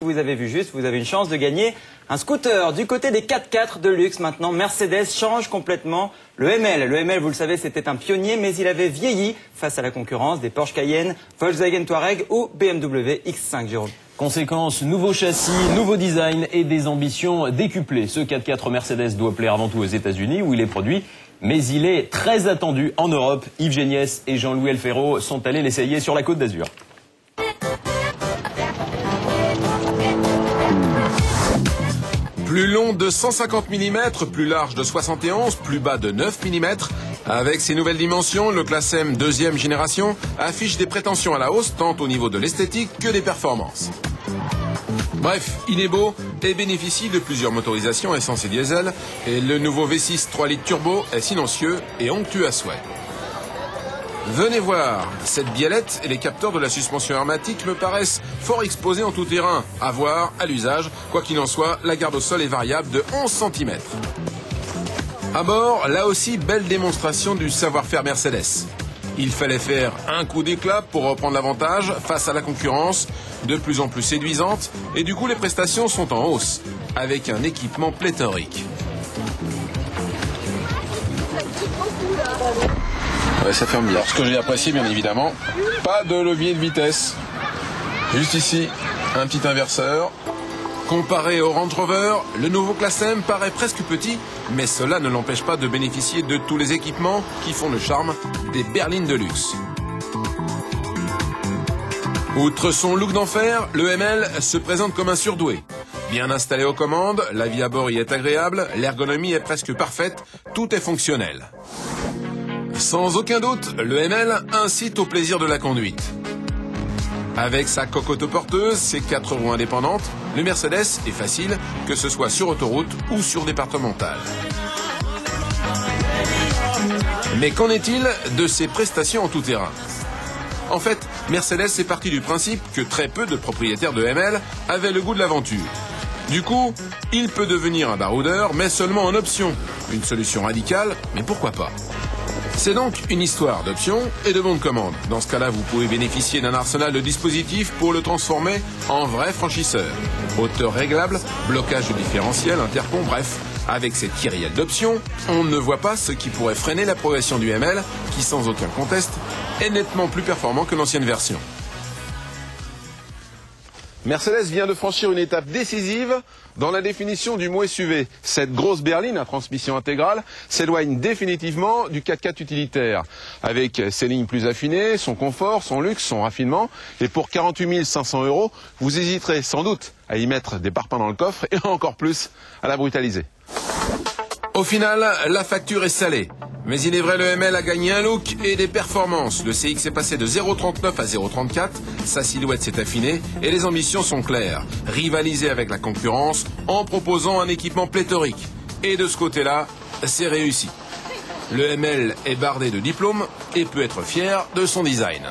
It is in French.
Vous avez vu juste, vous avez une chance de gagner un scooter. Du côté des 4x4 de luxe, maintenant, Mercedes change complètement le ML. Le ML, vous le savez, c'était un pionnier, mais il avait vieilli face à la concurrence des Porsche Cayenne, Volkswagen Touareg ou BMW X5, Jérôme. Conséquence, nouveau châssis, nouveau design et des ambitions décuplées. Ce 4x4 Mercedes doit plaire avant tout aux États-Unis où il est produit, mais il est très attendu en Europe. Yves Géniès et Jean-Louis Elfero sont allés l'essayer sur la Côte d'Azur. Plus long de 150 mm, plus large de 71, plus bas de 9 mm. Avec ses nouvelles dimensions, le Classe M deuxième génération affiche des prétentions à la hausse tant au niveau de l'esthétique que des performances. Bref, il est beau et bénéficie de plusieurs motorisations essence et diesel. Et le nouveau V6 3 litres turbo est silencieux et onctueux à souhait. Venez voir, cette biellette et les capteurs de la suspension hermétique me paraissent fort exposés en tout terrain. À voir, à l'usage, quoi qu'il en soit, la garde au sol est variable de 11 cm. À bord, là aussi, belle démonstration du savoir-faire Mercedes. Il fallait faire un coup d'éclat pour reprendre l'avantage face à la concurrence, de plus en plus séduisante, et du coup les prestations sont en hausse, avec un équipement pléthorique. Ouais, ça ferme bien. Alors, ce que j'ai apprécié, bien évidemment, pas de levier de vitesse. Juste ici, un petit inverseur. Comparé au Range Rover, le nouveau Classe M paraît presque petit, mais cela ne l'empêche pas de bénéficier de tous les équipements qui font le charme des berlines de luxe. Outre son look d'enfer, le ML se présente comme un surdoué. Bien installé aux commandes, la vie à bord y est agréable, l'ergonomie est presque parfaite, tout est fonctionnel. Sans aucun doute, le ML incite au plaisir de la conduite. Avec sa coque autoporteuse, ses 4 roues indépendantes, le Mercedes est facile, que ce soit sur autoroute ou sur départementale. Mais qu'en est-il de ses prestations en tout terrain ? En fait, Mercedes est parti du principe que très peu de propriétaires de ML avaient le goût de l'aventure. Du coup, il peut devenir un baroudeur, mais seulement en option. Une solution radicale, mais pourquoi pas ? C'est donc une histoire d'options et de bons de commande. Dans ce cas-là, vous pouvez bénéficier d'un arsenal de dispositifs pour le transformer en vrai franchisseur. Hauteur réglable, blocage de différentiel, intercom, bref. Avec cette kyrielle d'options, on ne voit pas ce qui pourrait freiner la progression du ML, qui sans aucun conteste est nettement plus performant que l'ancienne version. Mercedes vient de franchir une étape décisive dans la définition du mot SUV. Cette grosse berline à transmission intégrale s'éloigne définitivement du 4x4 utilitaire. Avec ses lignes plus affinées, son confort, son luxe, son raffinement. Et pour 48 500 €, vous hésiterez sans doute à y mettre des parpaings dans le coffre et encore plus à la brutaliser. Au final, la facture est salée. Mais il est vrai, le ML a gagné un look et des performances. Le CX est passé de 0,39 à 0,34, sa silhouette s'est affinée et les ambitions sont claires. Rivaliser avec la concurrence en proposant un équipement pléthorique. Et de ce côté-là, c'est réussi. Le ML est bardé de diplômes et peut être fier de son design.